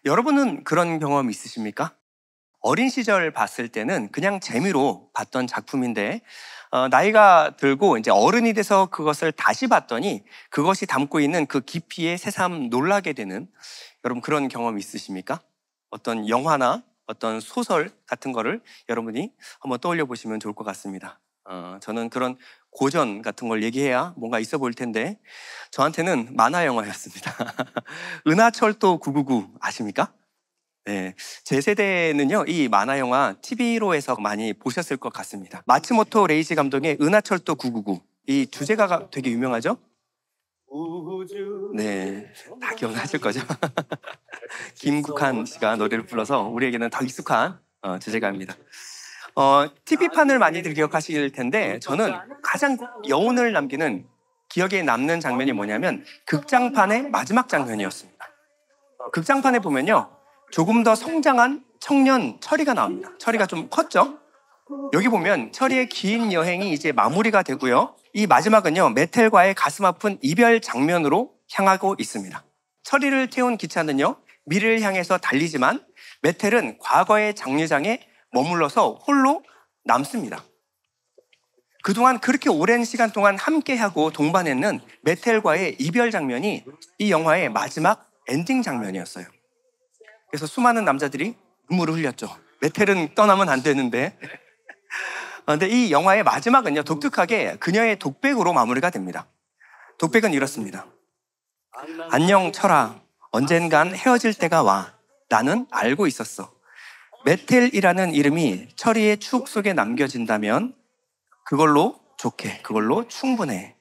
여러분은 그런 경험 있으십니까? 어린 시절 봤을 때는 그냥 재미로 봤던 작품인데 나이가 들고 이제 어른이 돼서 그것을 다시 봤더니 그것이 담고 있는 그 깊이에 새삼 놀라게 되는 여러분 그런 경험 있으십니까? 어떤 영화나 어떤 소설 같은 거를 여러분이 한번 떠올려 보시면 좋을 것 같습니다. 저는 그런 고전 같은 걸 얘기해야 뭔가 있어 보일 텐데 저한테는 만화 영화였습니다. 은하철도 999 아십니까? 네, 제 세대는요, 이 만화 영화 TV로 해서 많이 보셨을 것 같습니다. 마츠모토 레이지 감독의 은하철도 999. 이 주제가가 되게 유명하죠? 네, 다 기억나실 거죠? 김국한 씨가 노래를 불러서 우리에게는 더 익숙한 주제가입니다. TV판을 많이들 기억하실 텐데 저는 가장 여운을 남기는 기억에 남는 장면이 뭐냐면 극장판의 마지막 장면이었습니다. 극장판에 보면요, 조금 더 성장한 청년 철이가 나옵니다. 철이가 좀 컸죠? 여기 보면 철이의 긴 여행이 이제 마무리가 되고요. 이 마지막은요, 메텔과의 가슴 아픈 이별 장면으로 향하고 있습니다. 철이를 태운 기차는요, 미래를 향해서 달리지만 메텔은 과거의 장례장에 머물러서 홀로 남습니다. 그동안 그렇게 오랜 시간 동안 함께하고 동반했는 메텔과의 이별 장면이 이 영화의 마지막 엔딩 장면이었어요. 그래서 수많은 남자들이 눈물을 흘렸죠. 메텔은 떠나면 안 되는데. 그런데 이 영화의 마지막은요, 독특하게 그녀의 독백으로 마무리가 됩니다. 독백은 이렇습니다. 안녕 철아, 언젠간 헤어질 때가 와. 나는 알고 있었어. 메텔이라는 이름이 철이의 추억 속에 남겨진다면 그걸로 좋게, 그걸로 충분해.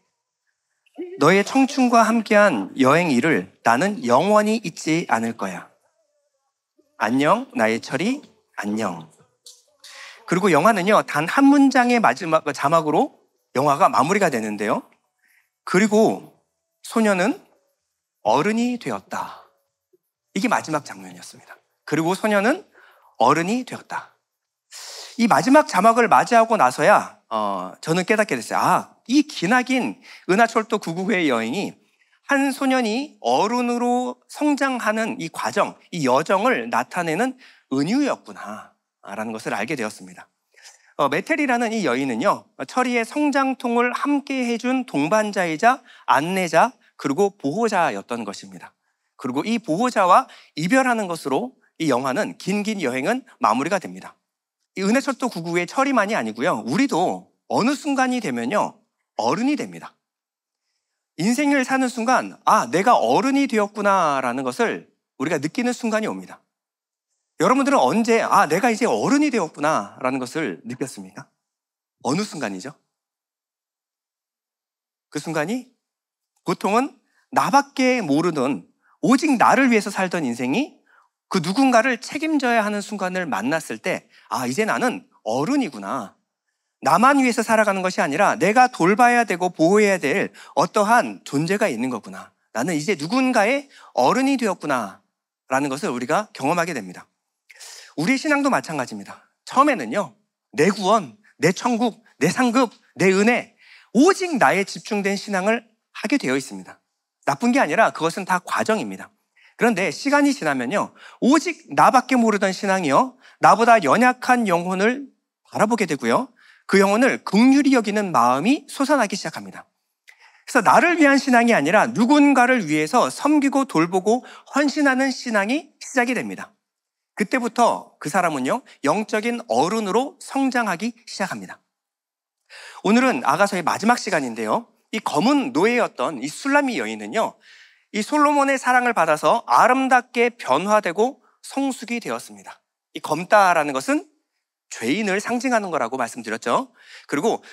너의 청춘과 함께한 여행 일을 나는 영원히 잊지 않을 거야. 안녕, 나의 철이, 안녕. 그리고 영화는요, 단 한 문장의 마지막 자막으로 영화가 마무리가 되는데요. 그리고 소녀는 어른이 되었다. 이게 마지막 장면이었습니다. 그리고 소녀는 어른이 되었다. 이 마지막 자막을 맞이하고 나서야 저는 깨닫게 됐어요. 이 기나긴 은하철도 999의 여행이 한 소년이 어른으로 성장하는 이 과정, 이 여정을 나타내는 은유였구나라는 것을 알게 되었습니다. 메텔이라는 이 여인은요, 철이의 성장통을 함께 해준 동반자이자 안내자 그리고 보호자였던 것입니다. 그리고 이 보호자와 이별하는 것으로 이 영화는 긴 여행은 마무리가 됩니다. 이 은하철도 999의 철이만이 아니고요, 우리도 어느 순간이 되면요, 어른이 됩니다. 인생을 사는 순간, 내가 어른이 되었구나라는 것을 우리가 느끼는 순간이 옵니다. 여러분들은 언제, 내가 이제 어른이 되었구나라는 것을 느꼈습니까? 어느 순간이죠? 그 순간이 보통은 나밖에 모르는 오직 나를 위해서 살던 인생이 그 누군가를 책임져야 하는 순간을 만났을 때, 이제 나는 어른이구나. 나만 위해서 살아가는 것이 아니라 내가 돌봐야 되고 보호해야 될 어떠한 존재가 있는 거구나. 나는 이제 누군가의 어른이 되었구나 라는 것을 우리가 경험하게 됩니다. 우리의 신앙도 마찬가지입니다. 처음에는요, 내 구원, 내 천국, 내 상급, 내 은혜, 오직 나에 집중된 신앙을 하게 되어 있습니다. 나쁜 게 아니라 그것은 다 과정입니다. 그런데 시간이 지나면요, 오직 나밖에 모르던 신앙이요, 나보다 연약한 영혼을 바라보게 되고요, 그 영혼을 긍휼히 여기는 마음이 솟아나기 시작합니다. 그래서 나를 위한 신앙이 아니라 누군가를 위해서 섬기고 돌보고 헌신하는 신앙이 시작이 됩니다. 그때부터 그 사람은요, 영적인 어른으로 성장하기 시작합니다. 오늘은 아가서의 마지막 시간인데요, 이 검은 노예였던 이 술라미 여인은요, 이 솔로몬의 사랑을 받아서 아름답게 변화되고 성숙이 되었습니다. 이 검다라는 것은 죄인을 상징하는 거라고 말씀드렸죠. 그리고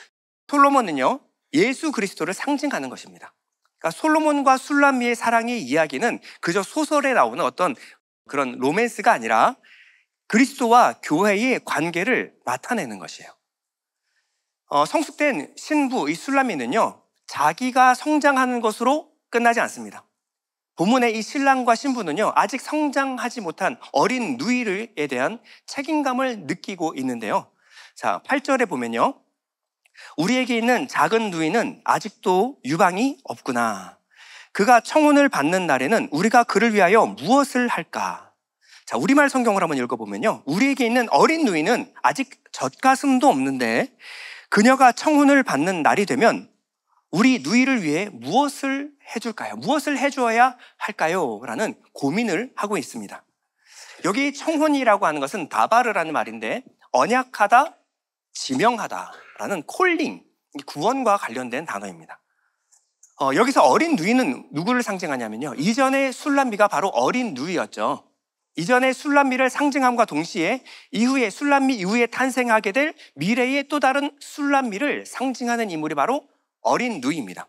솔로몬은요, 예수 그리스도를 상징하는 것입니다. 그러니까 솔로몬과 술라미의 사랑의 이야기는 그저 소설에 나오는 어떤 그런 로맨스가 아니라 그리스도와 교회의 관계를 나타내는 것이에요. 성숙된 신부 이 술라미는요, 자기가 성장하는 것으로 끝나지 않습니다. 본문의 이 신랑과 신부는요, 아직 성장하지 못한 어린 누이에 대한 책임감을 느끼고 있는데요. 자, 8절에 보면요, 우리에게 있는 작은 누이는 아직도 유방이 없구나. 그가 청혼을 받는 날에는 우리가 그를 위하여 무엇을 할까? 자, 우리말 성경을 한번 읽어보면요. 우리에게 있는 어린 누이는 아직 젖가슴도 없는데 그녀가 청혼을 받는 날이 되면 우리 누이를 위해 무엇을 해줄까요? 무엇을 해주어야 할까요? 라는 고민을 하고 있습니다. 여기 청혼이라고 하는 것은 다바르라는 말인데 언약하다, 지명하다라는 콜링, 구원과 관련된 단어입니다. 여기서 어린 누이는 누구를 상징하냐면요. 이전의 술람미가 바로 어린 누이였죠. 이전의 술람미를 상징함과 동시에 이후에 술람미 이후에 탄생하게 될 미래의 또 다른 술람미를 상징하는 인물이 바로 어린 누이입니다.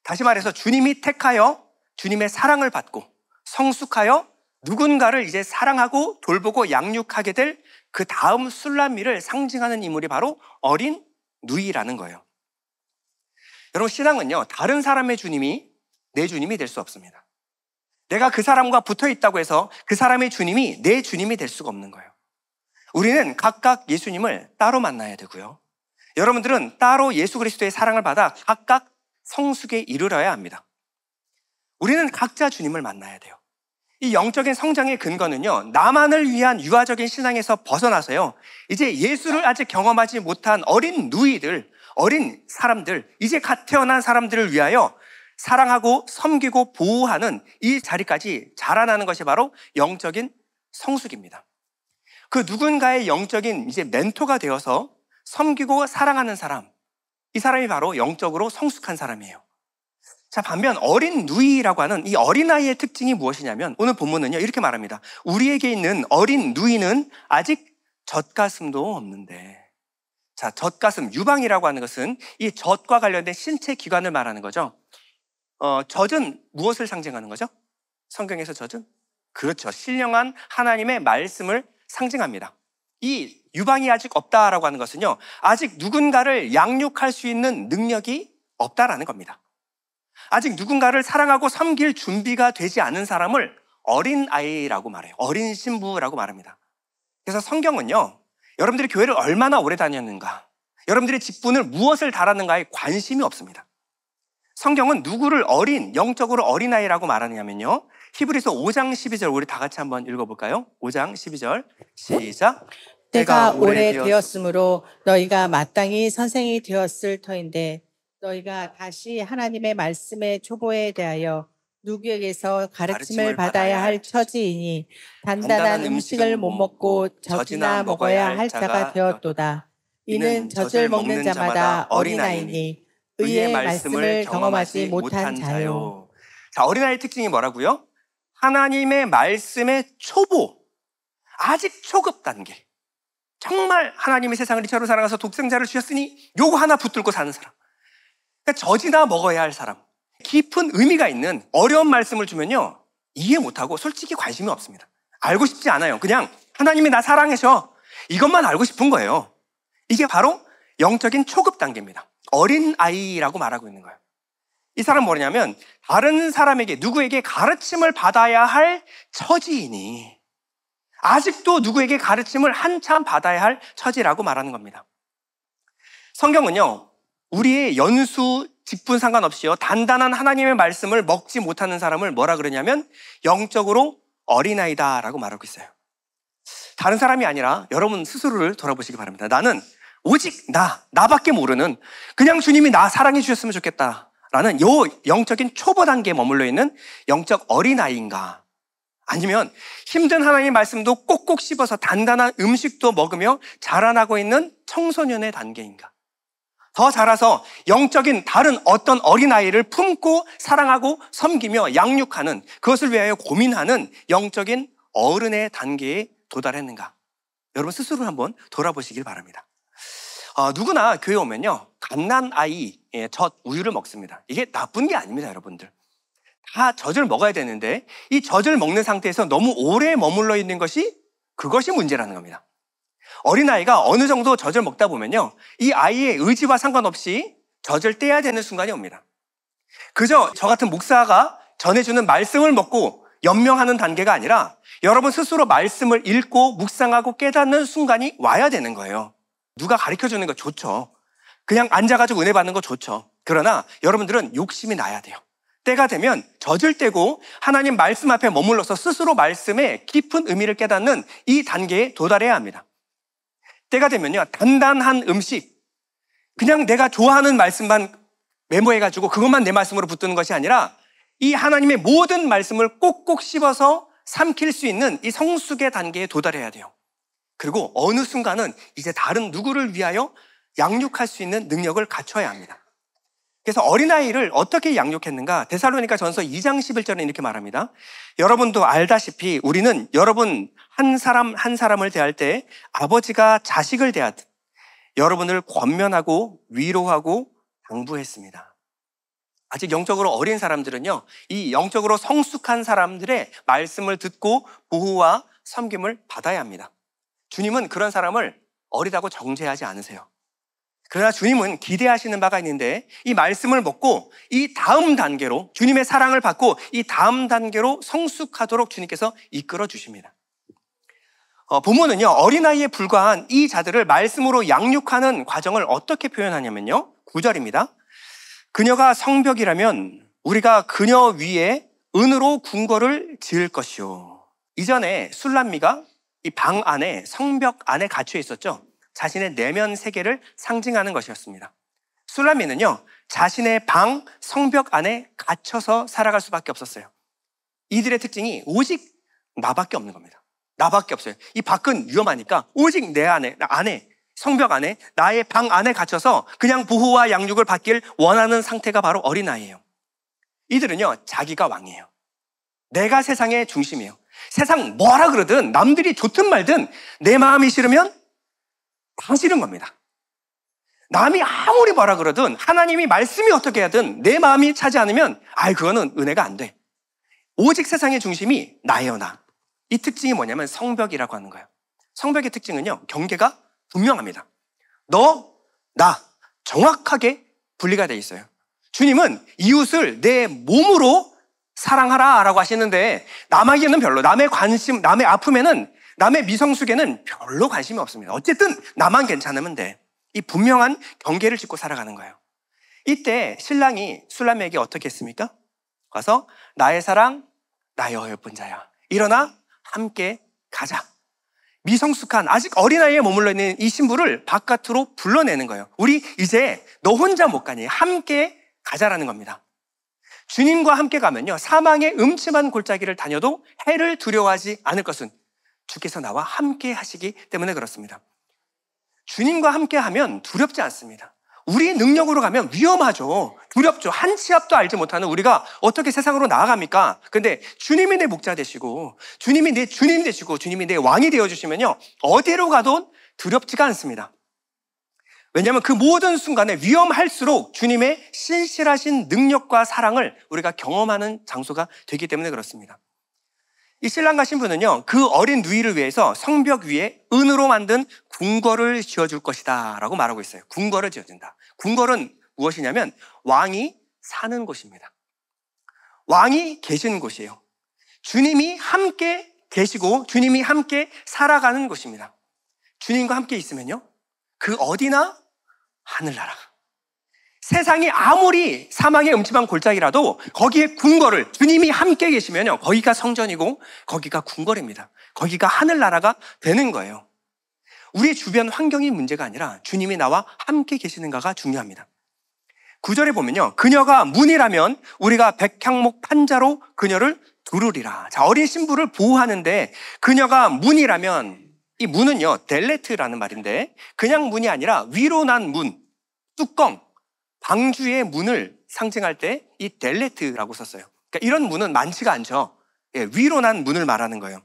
다시 말해서 주님이 택하여 주님의 사랑을 받고 성숙하여 누군가를 이제 사랑하고 돌보고 양육하게 될 그 다음 술람미를 상징하는 인물이 바로 어린 누이라는 거예요. 여러분, 신앙은요, 다른 사람의 주님이 내 주님이 될 수 없습니다. 내가 그 사람과 붙어 있다고 해서 그 사람의 주님이 내 주님이 될 수가 없는 거예요. 우리는 각각 예수님을 따로 만나야 되고요. 여러분들은 따로 예수 그리스도의 사랑을 받아 각각 성숙에 이르러야 합니다. 우리는 각자 주님을 만나야 돼요. 이 영적인 성장의 근거는요, 나만을 위한 유아적인 신앙에서 벗어나서요, 이제 예수를 아직 경험하지 못한 어린 누이들, 어린 사람들, 이제 갓 태어난 사람들을 위하여 사랑하고 섬기고 보호하는 이 자리까지 자라나는 것이 바로 영적인 성숙입니다. 그 누군가의 영적인 이제 멘토가 되어서 섬기고 사랑하는 사람, 이 사람이 바로 영적으로 성숙한 사람이에요. 자, 반면 어린 누이라고 하는 이 어린아이의 특징이 무엇이냐면 오늘 본문은요, 이렇게 말합니다. 우리에게 있는 어린 누이는 아직 젖가슴도 없는데. 자, 젖가슴, 유방이라고 하는 것은 이 젖과 관련된 신체 기관을 말하는 거죠. 젖은 무엇을 상징하는 거죠? 성경에서 젖은? 그렇죠. 신령한 하나님의 말씀을 상징합니다. 이 유방이 아직 없다라고 하는 것은요, 아직 누군가를 양육할 수 있는 능력이 없다라는 겁니다. 아직 누군가를 사랑하고 섬길 준비가 되지 않은 사람을 어린 아이라고 말해요. 어린 신부라고 말합니다. 그래서 성경은요, 여러분들이 교회를 얼마나 오래 다녔는가, 여러분들의 직분을 무엇을 달았는가에 관심이 없습니다. 성경은 누구를 영적으로 어린아이라고 말하느냐면요, 히브리서 5장 12절 우리 다 같이 한번 읽어볼까요? 5장 12절 시작. 때가 오래되었으므로 너희가 마땅히 선생이 되었을 터인데 너희가 다시 하나님의 말씀의 초보에 대하여 누구에게서 가르침을 받아야 할 처지이니 단단한 음식을 못 먹고 젖이나 먹어야 할 자가 되었도다. 이는 젖을 먹는 자마다 어린아이니 의의 말씀을 경험하지 못한 자요. 자, 어린아이의 특징이 뭐라고요? 하나님의 말씀의 초보, 아직 초급 단계. 정말 하나님이 세상을 이처럼 사랑해서 독생자를 주셨으니 요거 하나 붙들고 사는 사람. 그러니까 젖이나 먹어야 할 사람. 깊은 의미가 있는 어려운 말씀을 주면요, 이해 못하고 솔직히 관심이 없습니다. 알고 싶지 않아요. 그냥 하나님이 나 사랑해서 이것만 알고 싶은 거예요. 이게 바로 영적인 초급 단계입니다. 어린아이라고 말하고 있는 거예요. 이 사람 뭐냐면 다른 사람에게, 누구에게 가르침을 받아야 할 처지이니 아직도 누구에게 가르침을 한참 받아야 할 처지라고 말하는 겁니다. 성경은요, 우리의 연수, 직분 상관없이요, 단단한 하나님의 말씀을 먹지 못하는 사람을 뭐라 그러냐면 영적으로 어린아이다라고 말하고 있어요. 다른 사람이 아니라 여러분 스스로를 돌아보시기 바랍니다. 나는 오직 나밖에 모르는, 그냥 주님이 나 사랑해 주셨으면 좋겠다라는 요 영적인 초보 단계에 머물러 있는 영적 어린아이인가, 아니면 힘든 하나님의 말씀도 꼭꼭 씹어서 단단한 음식도 먹으며 자라나고 있는 청소년의 단계인가, 더 자라서 영적인 다른 어떤 어린아이를 품고 사랑하고 섬기며 양육하는, 그것을 위하여 고민하는 영적인 어른의 단계에 도달했는가, 여러분 스스로 한번 돌아보시길 바랍니다. 누구나 교회 오면요, 갓난아이의 젖, 우유를 먹습니다. 이게 나쁜 게 아닙니다, 여러분들. 다 젖을 먹어야 되는데 이 젖을 먹는 상태에서 너무 오래 머물러 있는 그것이 문제라는 겁니다. 어린아이가 어느 정도 젖을 먹다 보면요, 이 아이의 의지와 상관없이 젖을 떼야 되는 순간이 옵니다. 그저 저 같은 목사가 전해주는 말씀을 먹고 연명하는 단계가 아니라 여러분 스스로 말씀을 읽고 묵상하고 깨닫는 순간이 와야 되는 거예요. 누가 가르쳐주는 거 좋죠. 그냥 앉아가지고 은혜 받는 거 좋죠. 그러나 여러분들은 욕심이 나야 돼요. 때가 되면 젖을 떼고 하나님 말씀 앞에 머물러서 스스로 말씀의 깊은 의미를 깨닫는 이 단계에 도달해야 합니다. 때가 되면요, 단단한 음식, 그냥 내가 좋아하는 말씀만 메모해가지고 그것만 내 말씀으로 붙드는 것이 아니라 이 하나님의 모든 말씀을 꼭꼭 씹어서 삼킬 수 있는 이 성숙의 단계에 도달해야 돼요. 그리고 어느 순간은 이제 다른 누구를 위하여 양육할 수 있는 능력을 갖춰야 합니다. 그래서 어린아이를 어떻게 양육했는가? 데살로니가 전서 2장 11절에 이렇게 말합니다. 여러분도 알다시피 우리는 여러분 한 사람 한 사람을 대할 때 아버지가 자식을 대하듯 여러분을 권면하고 위로하고 당부했습니다. 아직 영적으로 어린 사람들은요, 이 영적으로 성숙한 사람들의 말씀을 듣고 보호와 섬김을 받아야 합니다. 주님은 그런 사람을 어리다고 정죄하지 않으세요. 그러나 주님은 기대하시는 바가 있는데 이 말씀을 먹고 이 다음 단계로 주님의 사랑을 받고 이 다음 단계로 성숙하도록 주님께서 이끌어 주십니다. 본문은요, 어린아이에 불과한 이 자들을 말씀으로 양육하는 과정을 어떻게 표현하냐면요, 9절입니다. 그녀가 성벽이라면 우리가 그녀 위에 은으로 궁궐을 지을 것이요. 이전에 술람미가 이 방 안에, 성벽 안에 갇혀 있었죠. 자신의 내면 세계를 상징하는 것이었습니다. 술람미는요, 자신의 방, 성벽 안에 갇혀서 살아갈 수밖에 없었어요. 이들의 특징이 오직 나밖에 없는 겁니다. 나밖에 없어요. 이 밖은 위험하니까 오직 내 안에, 성벽 안에, 나의 방 안에 갇혀서 그냥 보호와 양육을 받길 원하는 상태가 바로 어린아이예요. 이들은요, 자기가 왕이에요. 내가 세상의 중심이에요. 세상 뭐라 그러든 남들이 좋든 말든 내 마음이 싫으면 다 싫은 겁니다. 남이 아무리 뭐라 그러든 하나님이 말씀이 어떻게 하든 내 마음이 차지 않으면 그거는 은혜가 안 돼. 오직 세상의 중심이 나예요, 나. 이 특징이 뭐냐면 성벽이라고 하는 거예요. 성벽의 특징은요, 경계가 분명합니다. 너, 나 정확하게 분리가 돼 있어요. 주님은 이웃을 내 몸으로 사랑하라 라고 하시는데 남에게는 별로, 남의 관심, 남의 아픔에는, 남의 미성숙에는 별로 관심이 없습니다. 어쨌든 나만 괜찮으면 돼. 이 분명한 경계를 짚고 살아가는 거예요. 이때 신랑이 술람에게 어떻게 했습니까? 와서 나의 사랑, 나의 어여쁜 자야, 일어나 함께 가자. 미성숙한 아직 어린아이에 머물러 있는 이 신부를 바깥으로 불러내는 거예요. 우리 이제 너 혼자 못 가니 함께 가자라는 겁니다. 주님과 함께 가면요, 사망의 음침한 골짜기를 다녀도 해를 두려워하지 않을 것은 주께서 나와 함께 하시기 때문에 그렇습니다. 주님과 함께 하면 두렵지 않습니다. 우리 능력으로 가면 위험하죠. 두렵죠. 한 치 앞도 알지 못하는 우리가 어떻게 세상으로 나아갑니까? 근데 주님이 내 목자 되시고 주님이 내 주님 되시고 주님이 내 왕이 되어주시면요, 어디로 가도 두렵지가 않습니다. 왜냐하면 그 모든 순간에 위험할수록 주님의 신실하신 능력과 사랑을 우리가 경험하는 장소가 되기 때문에 그렇습니다. 이 신랑과 신부는요, 그 어린 누이를 위해서 성벽 위에 은으로 만든 궁궐을 지어줄 것이다 라고 말하고 있어요. 궁궐을 지어준다. 궁궐은 무엇이냐면 왕이 사는 곳입니다. 왕이 계신 곳이에요. 주님이 함께 계시고 주님이 함께 살아가는 곳입니다. 주님과 함께 있으면요, 그 어디나 하늘나라가, 세상이 아무리 사망의 음침한 골짜기라도 거기에 궁궐을, 주님이 함께 계시면요, 거기가 성전이고 거기가 궁궐입니다. 거기가 하늘나라가 되는 거예요. 우리 주변 환경이 문제가 아니라 주님이 나와 함께 계시는가가 중요합니다. 9절에 보면요, 그녀가 문이라면 우리가 백향목 판자로 그녀를 두르리라. 자, 어린 신부를 보호하는데 그녀가 문이라면, 이 문은요, 델레트라는 말인데 그냥 문이 아니라 위로 난 문, 뚜껑, 방주의 문을 상징할 때 이 델레트라고 썼어요. 그러니까 이런 문은 많지가 않죠. 위로 난 문을 말하는 거예요.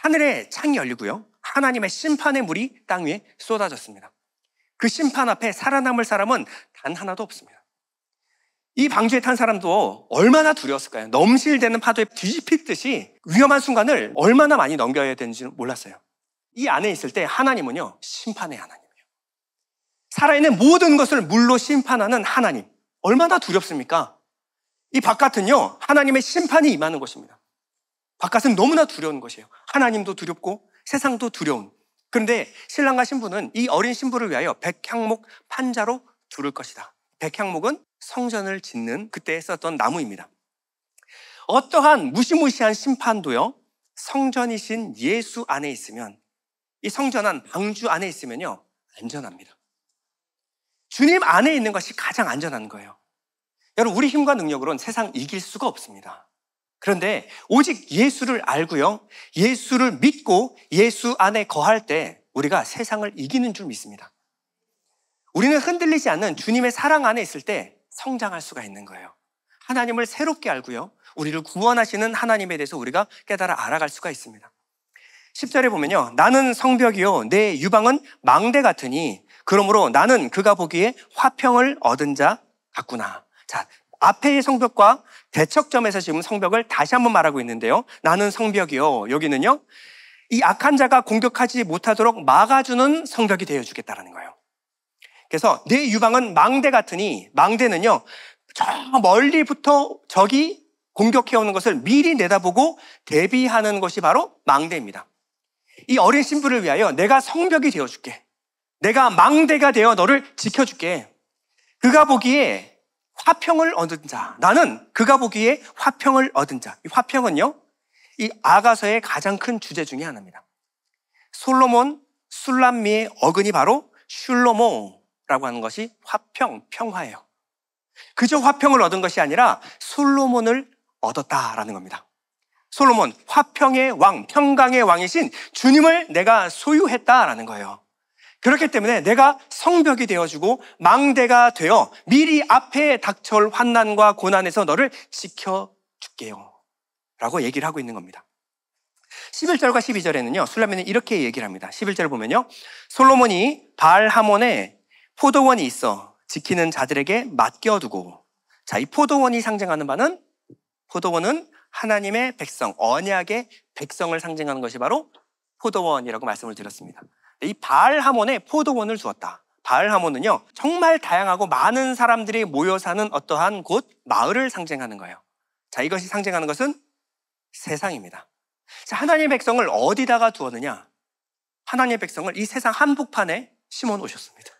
하늘에 창이 열리고요, 하나님의 심판의 물이 땅 위에 쏟아졌습니다. 그 심판 앞에 살아남을 사람은 단 하나도 없습니다. 이 방주에 탄 사람도 얼마나 두려웠을까요? 넘실대는 파도에 뒤집히듯이 위험한 순간을 얼마나 많이 넘겨야 되는지 몰랐어요. 이 안에 있을 때 하나님은요, 심판의 하나님이에요. 살아있는 모든 것을 물로 심판하는 하나님, 얼마나 두렵습니까? 이 바깥은요, 하나님의 심판이 임하는 곳입니다. 바깥은 너무나 두려운 것이에요. 하나님도 두렵고 세상도 두려운. 그런데 신랑과 신부는 이 어린 신부를 위하여 백향목 판자로 두를 것이다. 백향목은 성전을 짓는 그때 썼던 나무입니다. 어떠한 무시무시한 심판도요, 성전이신 예수 안에 있으면, 이 성전한 방주 안에 있으면요, 안전합니다. 주님 안에 있는 것이 가장 안전한 거예요. 여러분, 우리 힘과 능력으로는 세상 이길 수가 없습니다. 그런데 오직 예수를 알고요, 예수를 믿고 예수 안에 거할 때 우리가 세상을 이기는 줄 믿습니다. 우리는 흔들리지 않는 주님의 사랑 안에 있을 때 성장할 수가 있는 거예요. 하나님을 새롭게 알고요, 우리를 구원하시는 하나님에 대해서 우리가 깨달아 알아갈 수가 있습니다. 10절에 보면요, 나는 성벽이요 내 유방은 망대 같으니 그러므로 나는 그가 보기에 화평을 얻은 자 같구나. 자, 앞에의 성벽과 대척점에서 지금 성벽을 다시 한번 말하고 있는데요, 나는 성벽이요, 여기는요 이 악한 자가 공격하지 못하도록 막아주는 성벽이 되어주겠다라는 거예요. 그래서 내 유방은 망대 같으니, 망대는요 저 멀리부터 적이 공격해오는 것을 미리 내다보고 대비하는 것이 바로 망대입니다. 이 어린 신부를 위하여 내가 성벽이 되어줄게, 내가 망대가 되어 너를 지켜줄게. 그가 보기에 화평을 얻은 자, 나는 그가 보기에 화평을 얻은 자. 이 화평은요, 이 아가서의 가장 큰 주제 중에 하나입니다. 솔로몬 술람미의 어근이 바로 슐로모라고 하는 것이 화평, 평화예요. 그저 화평을 얻은 것이 아니라 솔로몬을 얻었다라는 겁니다. 솔로몬, 화평의 왕, 평강의 왕이신 주님을 내가 소유했다라는 거예요. 그렇기 때문에 내가 성벽이 되어주고 망대가 되어 미리 앞에 닥쳐올 환난과 고난에서 너를 지켜줄게요 라고 얘기를 하고 있는 겁니다. 11절과 12절에는요, 술라미는 이렇게 얘기를 합니다. 11절 보면요, 솔로몬이 바알하몬에 포도원이 있어 지키는 자들에게 맡겨두고, 자, 이 포도원이 상징하는 바는, 포도원은 하나님의 백성, 언약의 백성을 상징하는 것이 바로 포도원이라고 말씀을 드렸습니다. 이 바알하몬에 포도원을 두었다. 바알하몬은요, 정말 다양하고 많은 사람들이 모여 사는 어떠한 곳, 마을을 상징하는 거예요. 자, 이것이 상징하는 것은 세상입니다. 자, 하나님의 백성을 어디다가 두었느냐? 하나님의 백성을 이 세상 한복판에 심어 놓으셨습니다.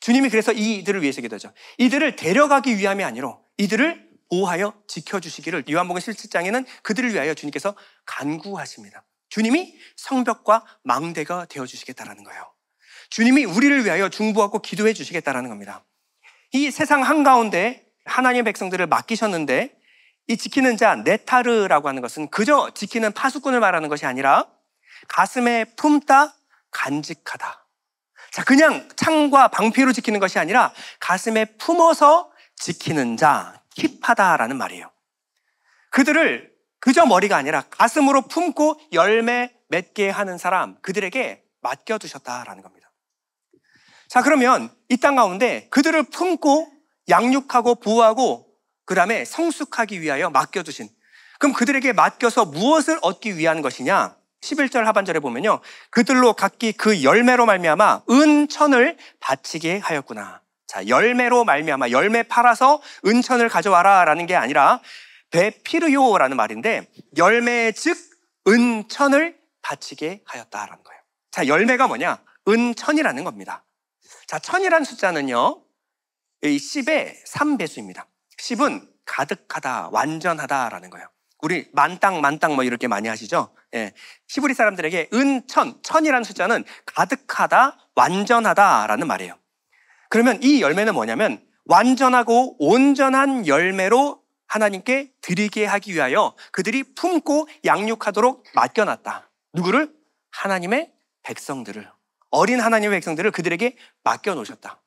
주님이 그래서 이들을 위해서 기도하죠. 이들을 데려가기 위함이 아니라 이들을 보호하여 지켜주시기를, 요한복음 17장에는 그들을 위하여 주님께서 간구하십니다. 주님이 성벽과 망대가 되어주시겠다라는 거예요. 주님이 우리를 위하여 중보하고 기도해 주시겠다라는 겁니다. 이 세상 한가운데 하나님의 백성들을 맡기셨는데, 이 지키는 자 네타르라고 하는 것은 그저 지키는 파수꾼을 말하는 것이 아니라 가슴에 품다 간직하다. 자, 그냥 창과 방패로 지키는 것이 아니라 가슴에 품어서 지키는 자, 킵하다라는 말이에요. 그들을 그저 머리가 아니라 가슴으로 품고 열매 맺게 하는 사람, 그들에게 맡겨두셨다라는 겁니다. 자, 그러면 이 땅 가운데 그들을 품고 양육하고 보호하고 그 다음에 성숙하기 위하여 맡겨두신, 그럼 그들에게 맡겨서 무엇을 얻기 위한 것이냐? 11절 하반절에 보면요, 그들로 각기 그 열매로 말미암아 은천을 바치게 하였구나. 자, 열매로 말미암아, 열매 팔아서 은천을 가져와라 라는 게 아니라 베피르요라는 말인데, 열매 즉 은천을 바치게 하였다라는 거예요. 자, 열매가 뭐냐? 은천이라는 겁니다. 자, 천이라는 숫자는요, 이 10의 3배수입니다. 10은 가득하다, 완전하다라는 거예요. 우리 만땅 뭐 이렇게 많이 하시죠? 예. 히브리 사람들에게 은천, 천이라는 숫자는 가득하다, 완전하다라는 말이에요. 그러면 이 열매는 뭐냐면 완전하고 온전한 열매로 하나님께 드리게 하기 위하여 그들이 품고 양육하도록 맡겨놨다. 누구를? 하나님의 백성들을, 어린 하나님의 백성들을 그들에게 맡겨놓으셨다.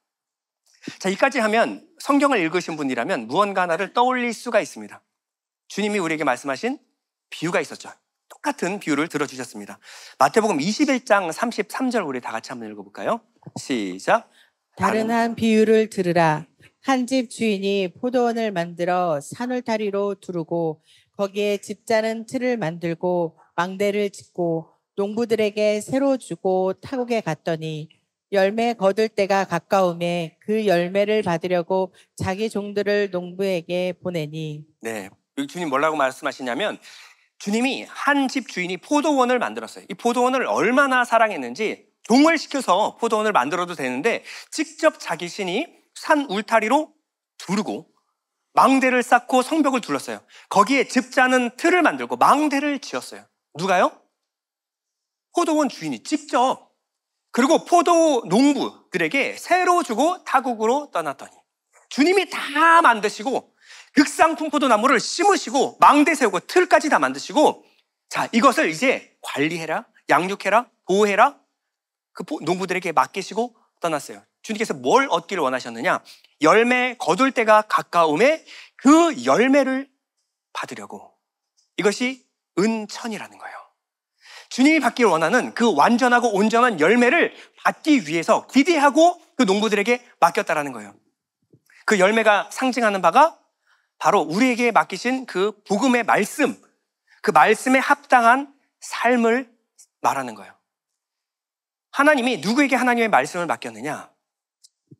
자, 이까지 하면 성경을 읽으신 분이라면 무언가 하나를 떠올릴 수가 있습니다. 주님이 우리에게 말씀하신 비유가 있었죠. 똑같은 비유를 들어주셨습니다. 마태복음 21장 33절 우리 다 같이 한번 읽어볼까요? 시작. 다른 한 비유를 들으라. 한 집 주인이 포도원을 만들어 산울타리로 두르고 거기에 집자는 틀을 만들고 망대를 짓고 농부들에게 새로 주고 타국에 갔더니 열매 거둘 때가 가까움에 그 열매를 받으려고 자기 종들을 농부에게 보내니. 네, 여기 주님 뭐라고 말씀하시냐면, 주님이 한 집 주인이 포도원을 만들었어요. 이 포도원을 얼마나 사랑했는지 종을 시켜서 포도원을 만들어도 되는데 직접 자기 신이 산 울타리로 두르고 망대를 쌓고 성벽을 둘렀어요. 거기에 즙 짜는 틀을 만들고 망대를 지었어요. 누가요? 포도원 주인이 직접. 그리고 포도 농부들에게 새로 주고 타국으로 떠났더니 주님이 다 만드시고 극상품 포도나무를 심으시고 망대 세우고 틀까지 다 만드시고, 자, 이것을 이제 관리해라, 양육해라, 보호해라, 그 농부들에게 맡기시고 떠났어요. 주님께서 뭘 얻기를 원하셨느냐? 열매 거둘 때가 가까움에 그 열매를 받으려고. 이것이 은천이라는 거예요. 주님이 받기를 원하는 그 완전하고 온전한 열매를 받기 위해서 기대하고 그 농부들에게 맡겼다라는 거예요. 그 열매가 상징하는 바가 바로 우리에게 맡기신 그 복음의 말씀, 그 말씀에 합당한 삶을 말하는 거예요. 하나님이 누구에게 하나님의 말씀을 맡겼느냐?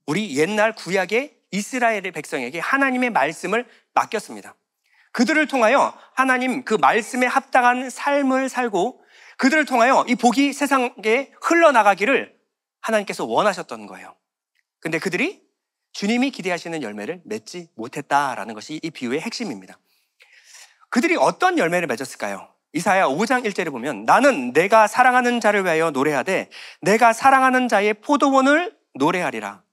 우리 옛날 구약의 이스라엘의 백성에게 하나님의 말씀을 맡겼습니다. 그들을 통하여 하나님 그 말씀에 합당한 삶을 살고 그들을 통하여 이 복이 세상에 흘러나가기를 하나님께서 원하셨던 거예요. 근데 그들이 주님이 기대하시는 열매를 맺지 못했다라는 것이 이 비유의 핵심입니다. 그들이 어떤 열매를 맺었을까요? 이사야 5장 1절에 보면 나는 내가 사랑하는 자를 위하여 노래하되 내가 사랑하는 자의 포도원을 노래하리라.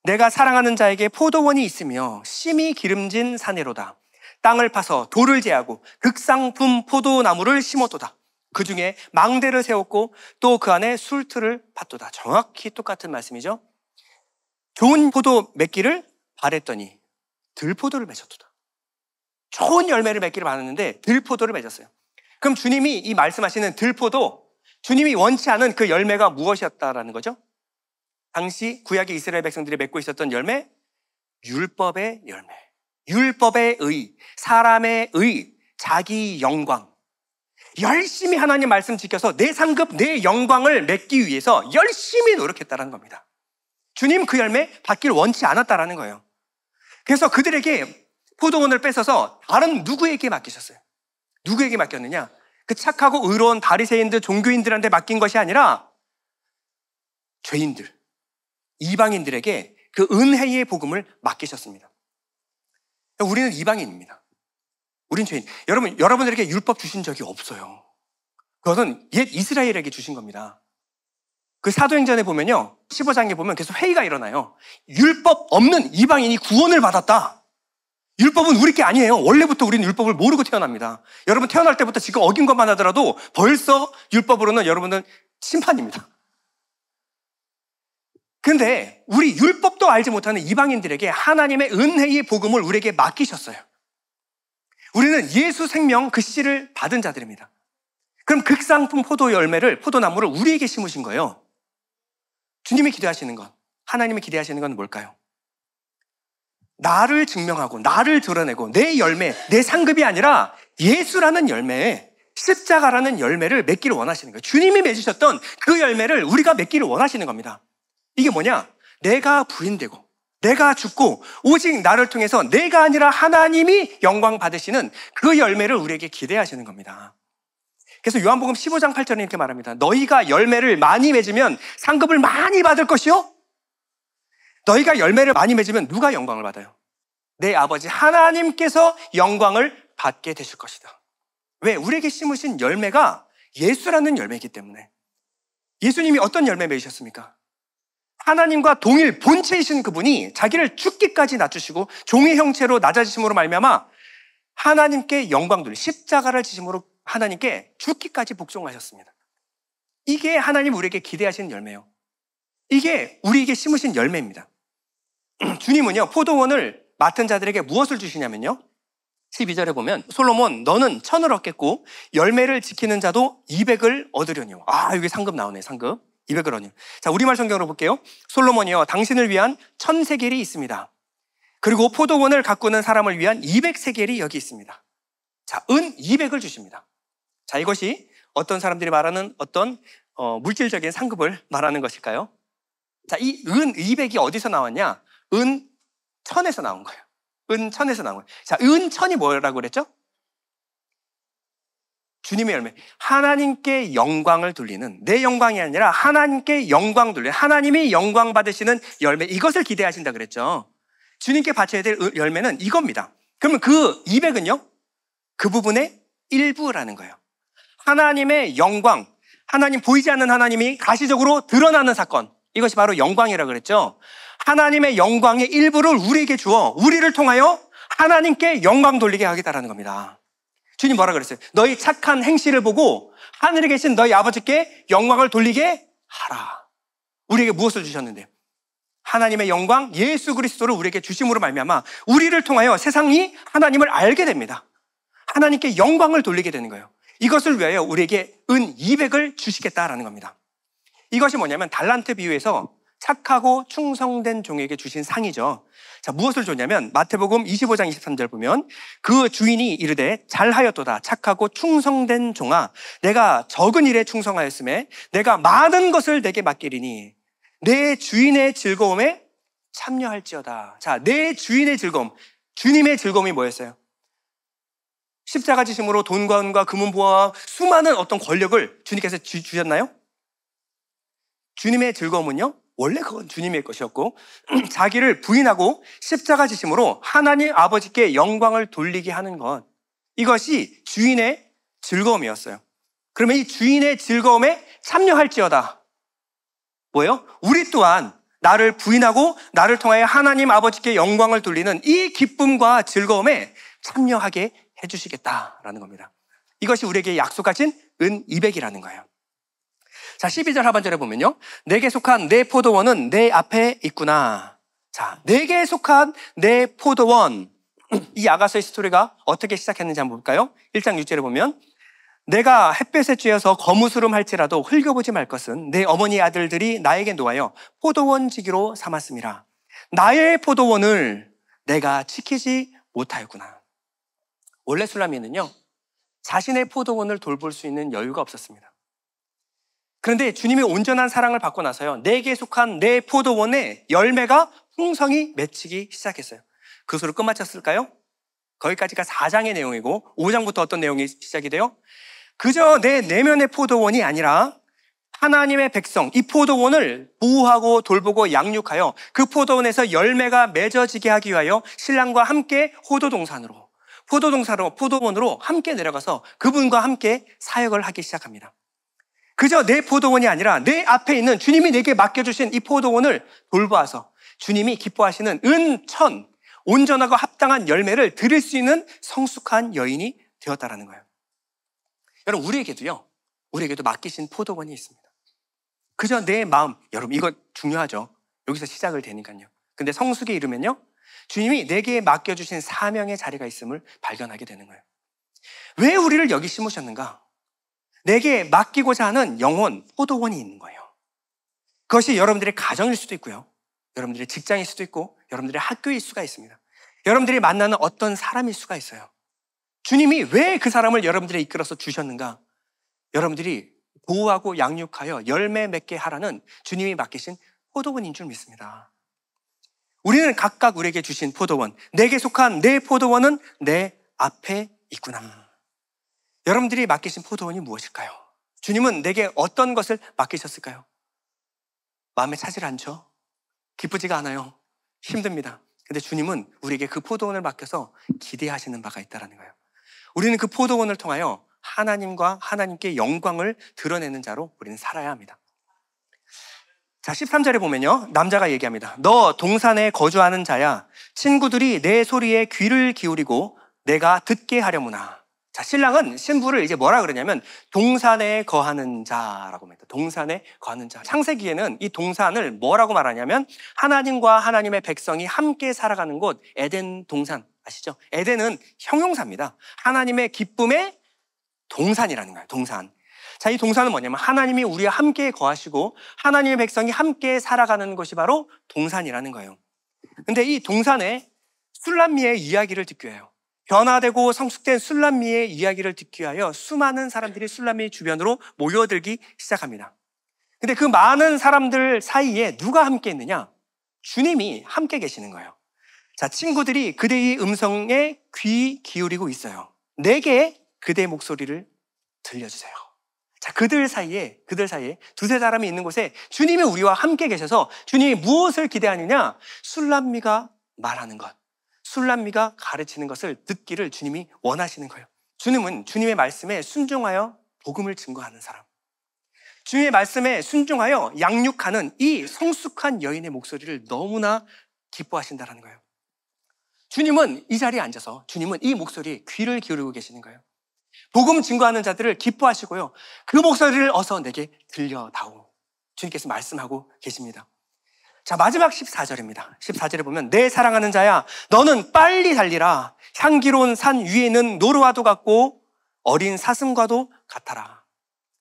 내가 사랑하는 자에게 포도원이 있으며 심이 기름진 사내로다. 땅을 파서 돌을 제하고 극상품 포도나무를 심었도다. 그 중에 망대를 세웠고 또 그 안에 술틀을 팠도다. 정확히 똑같은 말씀이죠. 좋은 포도 맺기를 바랬더니 들포도를 맺었도다. 좋은 열매를 맺기를 바랐는데 들포도를 맺었어요. 그럼 주님이 이 말씀하시는 들포도, 주님이 원치 않은 그 열매가 무엇이었다라는 거죠? 당시 구약의 이스라엘 백성들이 맺고 있었던 열매, 율법의 열매, 율법의 의, 사람의 의, 자기 영광. 열심히 하나님 말씀 지켜서 내 상급, 내 영광을 맺기 위해서 열심히 노력했다는 겁니다. 주님 그 열매 받기를 원치 않았다라는 거예요. 그래서 그들에게 포도원을 뺏어서 다른 누구에게 맡기셨어요? 누구에게 맡겼느냐? 그 착하고 의로운 바리새인들, 종교인들한테 맡긴 것이 아니라 죄인들, 이방인들에게 그 은혜의 복음을 맡기셨습니다. 우리는 이방인입니다. 우린 죄인. 여러분들에게 율법 주신 적이 없어요. 그것은 옛 이스라엘에게 주신 겁니다. 그 사도행전에 보면요, 15장에 보면 계속 회의가 일어나요. 율법 없는 이방인이 구원을 받았다. 율법은 우리 게 아니에요. 원래부터 우리는 율법을 모르고 태어납니다. 여러분 태어날 때부터 지금 어긴 것만 하더라도 벌써 율법으로는 여러분은 심판입니다. 근데 우리 율법도 알지 못하는 이방인들에게 하나님의 은혜의 복음을 우리에게 맡기셨어요. 우리는 예수 생명 그 씨를 받은 자들입니다. 그럼 극상품 포도 열매를, 포도나무를 우리에게 심으신 거예요. 주님이 기대하시는 것, 하나님이 기대하시는 건 뭘까요? 나를 증명하고 나를 드러내고 내 열매, 내 상급이 아니라 예수라는 열매에 십자가라는 열매를 맺기를 원하시는 거예요. 주님이 맺으셨던 그 열매를 우리가 맺기를 원하시는 겁니다. 이게 뭐냐? 내가 부인되고 내가 죽고 오직 나를 통해서 내가 아니라 하나님이 영광 받으시는 그 열매를 우리에게 기대하시는 겁니다. 그래서 요한복음 15장 8절에 이렇게 말합니다. 너희가 열매를 많이 맺으면 상급을 많이 받을 것이요. 너희가 열매를 많이 맺으면 누가 영광을 받아요? 내 아버지 하나님께서 영광을 받게 되실 것이다. 왜? 우리에게 심으신 열매가 예수라는 열매이기 때문에. 예수님이 어떤 열매 맺으셨습니까? 하나님과 동일 본체이신 그분이 자기를 죽기까지 낮추시고 종의 형체로 낮아지심으로 말미암아 하나님께 영광 돌리 십자가를 지심으로 하나님께 죽기까지 복종하셨습니다. 이게 하나님 우리에게 기대하시는 열매예요. 이게 우리에게 심으신 열매입니다. 주님은요, 포도원을 맡은 자들에게 무엇을 주시냐면요, 12절에 보면 솔로몬 너는 1000을 얻겠고 열매를 지키는 자도 200을 얻으려니요. 아, 여기 상급 나오네. 상급 200을 얻으려. 자, 우리말 성경으로 볼게요. 솔로몬이요, 당신을 위한 1000세겔이 있습니다. 그리고 포도원을 가꾸는 사람을 위한 200세겔이 여기 있습니다. 자, 은 200을 주십니다. 자, 이것이 어떤 사람들이 말하는 어떤 물질적인 상급을 말하는 것일까요? 자, 이 은 200이 어디서 나왔냐? 은 1000에서 나온 거예요. 은 1000에서 나온 거예요. 자, 은 1000이 뭐라고 그랬죠? 주님의 열매. 하나님께 영광을 돌리는, 내 영광이 아니라 하나님께 영광 돌리는, 하나님이 영광 받으시는 열매, 이것을 기대하신다 그랬죠. 주님께 바쳐야 될 열매는 이겁니다. 그러면 그 200은요? 그 부분의 일부라는 거예요. 하나님의 영광, 하나님 보이지 않는 하나님이 가시적으로 드러나는 사건. 이것이 바로 영광이라고 그랬죠. 하나님의 영광의 일부를 우리에게 주어 우리를 통하여 하나님께 영광 돌리게 하겠다라는 겁니다. 주님 뭐라 그랬어요? 너희 착한 행실을 보고 하늘에 계신 너희 아버지께 영광을 돌리게 하라. 우리에게 무엇을 주셨는데요? 하나님의 영광 예수 그리스도를 우리에게 주심으로 말미암아 우리를 통하여 세상이 하나님을 알게 됩니다. 하나님께 영광을 돌리게 되는 거예요. 이것을 위하여 우리에게 은 200을 주시겠다라는 겁니다. 이것이 뭐냐면 달란트 비유에서 착하고 충성된 종에게 주신 상이죠. 자, 무엇을 줬냐면 마태복음 25장 23절 보면 그 주인이 이르되 잘하였도다 착하고 충성된 종아 내가 적은 일에 충성하였음에 내가 많은 것을 내게 맡기리니 내 주인의 즐거움에 참여할지어다. 자, 내 주인의 즐거움, 주님의 즐거움이 뭐였어요? 십자가 지심으로 돈과 은과 금은 보화와 수많은 어떤 권력을 주님께서 주셨나요? 주님의 즐거움은요, 원래 그건 주님의 것이었고 자기를 부인하고 십자가 지심으로 하나님 아버지께 영광을 돌리게 하는 것, 이것이 주인의 즐거움이었어요. 그러면 이 주인의 즐거움에 참여할지어다. 뭐예요? 우리 또한 나를 부인하고 나를 통하여 하나님 아버지께 영광을 돌리는 이 기쁨과 즐거움에 참여하게 해주시겠다라는 겁니다. 이것이 우리에게 약속하신 은 200이라는 거예요. 자, 12절 하반절에 보면요. 내게 속한 내 포도원은 내 앞에 있구나. 자, 내게 속한 내 포도원. 이 아가서의 스토리가 어떻게 시작했는지 한번 볼까요? 1장 6절에 보면 내가 햇볕에 쬐어서 거무스름 할지라도 흘겨보지 말 것은 내 어머니 아들들이 나에게 놓아여 포도원 지기로 삼았음이라. 나의 포도원을 내가 지키지 못하였구나. 원래 술라미는요, 자신의 포도원을 돌볼 수 있는 여유가 없었습니다. 그런데 주님의 온전한 사랑을 받고 나서요, 내게 속한 내 포도원의 열매가 풍성히 맺히기 시작했어요. 그것으로 끝마쳤을까요? 거기까지가 4장의 내용이고 5장부터 어떤 내용이 시작이 돼요? 그저 내 내면의 포도원이 아니라 하나님의 백성, 이 포도원을 보호하고 돌보고 양육하여 그 포도원에서 열매가 맺어지게 하기 위하여 신랑과 함께 포도원으로 함께 내려가서 그분과 함께 사역을 하기 시작합니다. 그저 내 포도원이 아니라 내 앞에 있는 주님이 내게 맡겨주신 이 포도원을 돌보아서 주님이 기뻐하시는 은천, 온전하고 합당한 열매를 드릴 수 있는 성숙한 여인이 되었다라는 거예요. 여러분, 우리에게도 맡기신 포도원이 있습니다. 그저 내 마음, 여러분 이거 중요하죠. 여기서 시작을 되니까요. 근데 성숙에 이르면요, 주님이 내게 맡겨주신 사명의 자리가 있음을 발견하게 되는 거예요. 왜 우리를 여기 심으셨는가? 내게 맡기고자 하는 영혼, 포도원이 있는 거예요. 그것이 여러분들의 가정일 수도 있고요, 여러분들의 직장일 수도 있고, 여러분들의 학교일 수가 있습니다. 여러분들이 만나는 어떤 사람일 수가 있어요. 주님이 왜 그 사람을 여러분들에 이끌어서 주셨는가? 여러분들이 보호하고 양육하여 열매 맺게 하라는 주님이 맡기신 포도원인 줄 믿습니다. 우리는 각각 우리에게 주신 포도원, 내게 속한 내 포도원은 내 앞에 있구나. 여러분들이 맡기신 포도원이 무엇일까요? 주님은 내게 어떤 것을 맡기셨을까요? 마음에 차질 않죠? 기쁘지가 않아요. 힘듭니다. 근데 주님은 우리에게 그 포도원을 맡겨서 기대하시는 바가 있다는 거예요. 우리는 그 포도원을 통하여 하나님과 하나님께 영광을 드러내는 자로 우리는 살아야 합니다. 자, 13절에 보면요, 남자가 얘기합니다. 너 동산에 거주하는 자야, 친구들이 내 소리에 귀를 기울이고 내가 듣게 하려무나. 자, 신랑은 신부를 이제 뭐라 그러냐면 동산에 거하는 자라고 합니다. 동산에 거하는 자. 창세기에는 이 동산을 뭐라고 말하냐면 하나님과 하나님의 백성이 함께 살아가는 곳, 에덴 동산 아시죠? 에덴은 형용사입니다. 하나님의 기쁨의 동산이라는 거예요. 동산. 자, 이 동산은 뭐냐면 하나님이 우리와 함께 거하시고 하나님의 백성이 함께 살아가는 것이 바로 동산이라는 거예요. 근데 이 동산에 술람미의 이야기를 듣기 위하여, 변화되고 성숙된 술람미의 이야기를 듣기 위하여 수많은 사람들이 술람미 주변으로 모여들기 시작합니다. 근데 그 많은 사람들 사이에 누가 함께 있느냐? 주님이 함께 계시는 거예요. 자, 친구들이 그대의 음성에 귀 기울이고 있어요. 내게 그대의 목소리를 들려주세요. 자, 그들 사이에 두세 사람이 있는 곳에 주님이 우리와 함께 계셔서 주님이 무엇을 기대하느냐? 술람미가 말하는 것, 술람미가 가르치는 것을 듣기를 주님이 원하시는 거예요. 주님은 주님의 말씀에 순종하여 복음을 증거하는 사람, 주님의 말씀에 순종하여 양육하는 이 성숙한 여인의 목소리를 너무나 기뻐하신다는 거예요. 주님은 이 자리에 앉아서 주님은 이 목소리에 귀를 기울이고 계시는 거예요. 복음 증거하는 자들을 기뻐하시고요, 그 목소리를 어서 내게 들려다오, 주님께서 말씀하고 계십니다. 자, 마지막 14절입니다. 14절에 보면 내 사랑하는 자야, 너는 빨리 달리라. 향기로운 산 위에는 노루와도 같고 어린 사슴과도 같아라.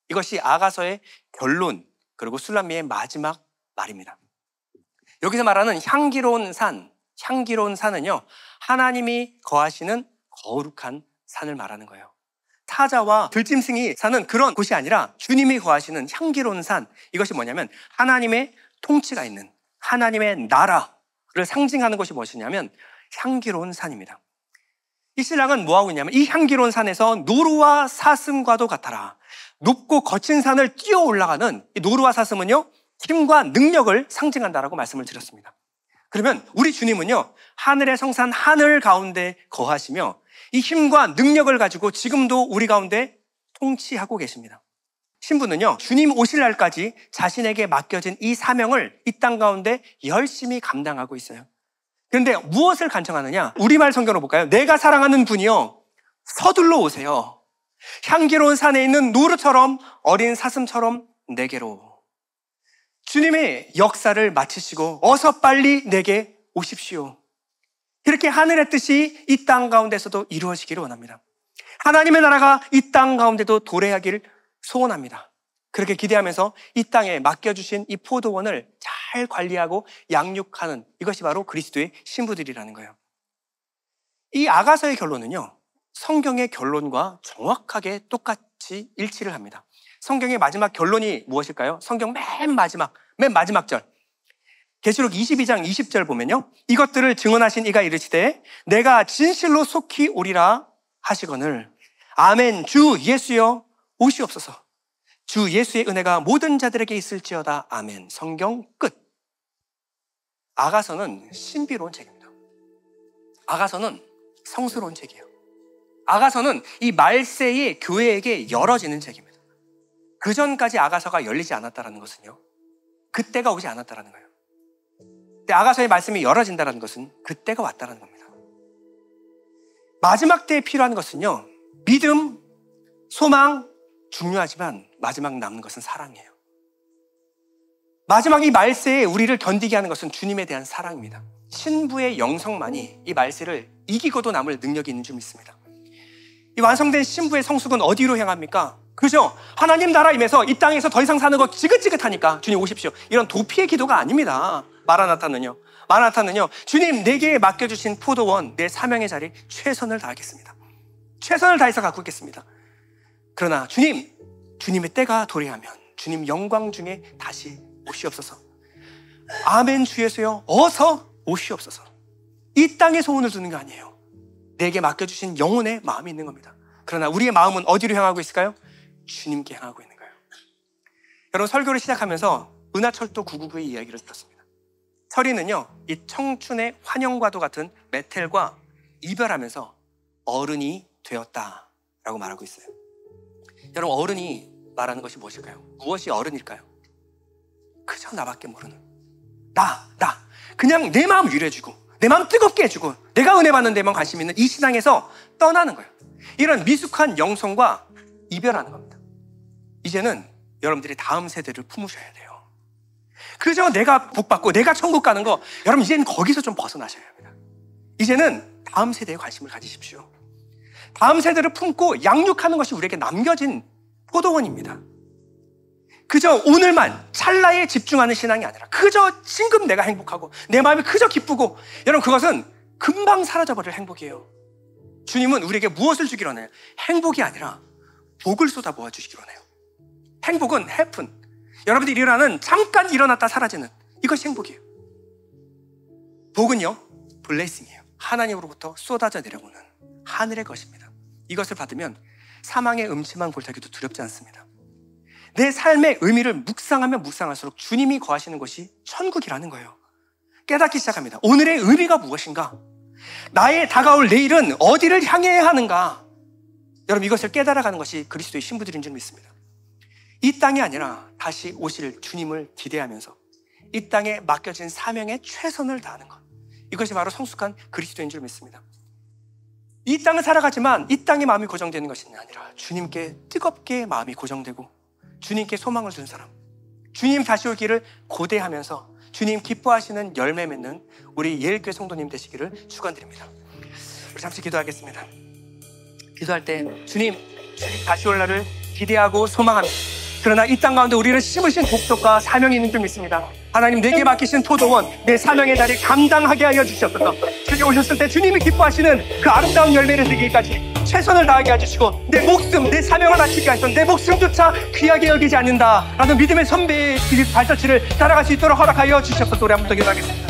이것이 아가서의 결론, 그리고 술람미의 마지막 말입니다. 여기서 말하는 향기로운 산, 향기로운 산은요, 하나님이 거하시는 거룩한 산을 말하는 거예요. 타자와 들짐승이 사는 그런 곳이 아니라 주님이 거하시는 향기로운 산, 이것이 뭐냐면 하나님의 통치가 있는 하나님의 나라를 상징하는 것이 무엇이냐면 향기로운 산입니다. 이 신랑은 뭐하고 있냐면 이 향기로운 산에서 노루와 사슴과도 같아라. 높고 거친 산을 뛰어 올라가는 이 노루와 사슴은요, 힘과 능력을 상징한다라고 말씀을 드렸습니다. 그러면 우리 주님은요, 하늘의 성산 하늘 가운데 거하시며 이 힘과 능력을 가지고 지금도 우리 가운데 통치하고 계십니다. 신부는요, 주님 오실 날까지 자신에게 맡겨진 이 사명을 이 땅 가운데 열심히 감당하고 있어요. 그런데 무엇을 간청하느냐? 우리말 성경으로 볼까요? 내가 사랑하는 분이요, 서둘러 오세요. 향기로운 산에 있는 노루처럼 어린 사슴처럼 내게로. 주님의 역사를 마치시고 어서 빨리 내게 오십시오. 이렇게 하늘의 뜻이 이 땅 가운데서도 이루어지기를 원합니다. 하나님의 나라가 이 땅 가운데도 도래하기를 소원합니다. 그렇게 기대하면서 이 땅에 맡겨주신 이 포도원을 잘 관리하고 양육하는 이것이 바로 그리스도의 신부들이라는 거예요. 이 아가서의 결론은요, 성경의 결론과 정확하게 똑같이 일치를 합니다. 성경의 마지막 결론이 무엇일까요? 성경 맨 마지막 절. 계시록 22장 20절 보면요, 이것들을 증언하신 이가 이르시되 내가 진실로 속히 오리라 하시거늘 아멘. 주 예수여 오시옵소서. 주 예수의 은혜가 모든 자들에게 있을지어다. 아멘. 성경 끝. 아가서는 신비로운 책입니다. 아가서는 성스러운 책이에요. 아가서는 이 말세의 교회에게 열어지는 책입니다. 그 전까지 아가서가 열리지 않았다는 것은요, 그때가 오지 않았다는 거예요. 근데 아가서의 말씀이 열어진다는 것은 그때가 왔다는 겁니다. 마지막 때에 필요한 것은요, 믿음, 소망 중요하지만 마지막 남는 것은 사랑이에요. 마지막 이 말세에 우리를 견디게 하는 것은 주님에 대한 사랑입니다. 신부의 영성만이 이 말세를 이기고도 남을 능력이 있는 줄 믿습니다. 이 완성된 신부의 성숙은 어디로 향합니까? 그죠? 하나님 나라 임해서 이 땅에서 더 이상 사는 거 지긋지긋하니까 주님 오십시오. 이런 도피의 기도가 아닙니다. 마라나타는요, 주님 내게 맡겨주신 포도원, 내 사명의 자리 최선을 다하겠습니다. 최선을 다해서 갖고 있겠습니다. 그러나 주님의 때가 도래하면 주님 영광 중에 다시 오시옵소서. 아멘. 주 예수여 어서 오시옵소서. 이 땅에 소원을 두는 게 아니에요. 내게 맡겨주신 영혼의 마음이 있는 겁니다. 그러나 우리의 마음은 어디로 향하고 있을까요? 주님께 향하고 있는 거예요. 여러분, 설교를 시작하면서 은하철도 999의 이야기를 들었습니다. 서리는요, 이 청춘의 환영과도 같은 메텔과 이별하면서 어른이 되었다라고 말하고 있어요. 여러분, 어른이 말하는 것이 무엇일까요? 무엇이 어른일까요? 그저 나밖에 모르는 나 그냥 내 마음 위로해주고 내 마음 뜨겁게 해주고 내가 은혜 받는 데만 관심 있는 이 신앙에서 떠나는 거예요. 이런 미숙한 영성과 이별하는 겁니다. 이제는 여러분들이 다음 세대를 품으셔야 돼요. 그저 내가 복받고 내가 천국 가는 거, 여러분 이제는 거기서 좀 벗어나셔야 합니다. 이제는 다음 세대에 관심을 가지십시오. 다음 세대를 품고 양육하는 것이 우리에게 남겨진 포도원입니다. 그저 오늘만 찰나에 집중하는 신앙이 아니라 그저 지금 내가 행복하고 내 마음이 그저 기쁘고, 여러분 그것은 금방 사라져버릴 행복이에요. 주님은 우리에게 무엇을 주기로 하나요? 행복이 아니라 복을 쏟아 부어주시기로 하네요. 행복은 happen, 여러분들이 일어나는 잠깐 일어났다 사라지는 이것이 행복이에요. 복은요, blessing이에요. 하나님으로부터 쏟아져 내려오는 하늘의 것입니다. 이것을 받으면 사망의 음침한 골짜기도 두렵지 않습니다. 내 삶의 의미를 묵상하면 묵상할수록 주님이 거하시는 것이 천국이라는 거예요. 깨닫기 시작합니다. 오늘의 의미가 무엇인가? 나의 다가올 내일은 어디를 향해야 하는가? 여러분, 이것을 깨달아가는 것이 그리스도의 신부들인 줄 믿습니다. 이 땅이 아니라 다시 오실 주님을 기대하면서 이 땅에 맡겨진 사명에 최선을 다하는 것, 이것이 바로 성숙한 그리스도인 줄 믿습니다. 이 땅을 살아가지만 이 땅에 마음이 고정되는 것이 아니라 주님께 뜨겁게 마음이 고정되고 주님께 소망을 둔 사람, 주님 다시 오기를 고대하면서 주님 기뻐하시는 열매 맺는 우리 예일교회 성도님 되시기를 축원드립니다. 우리 잠시 기도하겠습니다. 기도할 때 주님 다시 올 날을 기대하고 소망합니다. 그러나 이 땅 가운데 우리는 심으신 목적과 사명이 있는 줄 믿습니다. 하나님, 내게 맡기신 토도원, 내 사명의 자리 감당하게 하여 주시옵소서. 주님 오셨을 때 주님이 기뻐하시는 그 아름다운 열매를 드리기까지 최선을 다하게 해주시고 내 목숨, 내 사명을 바치게 하셔서 내 목숨조차 귀하게 여기지 않는다라는 믿음의 선배의 발자취를 따라갈 수 있도록 허락하여 주시옵소서. 우리 한번 더 기도하겠습니다.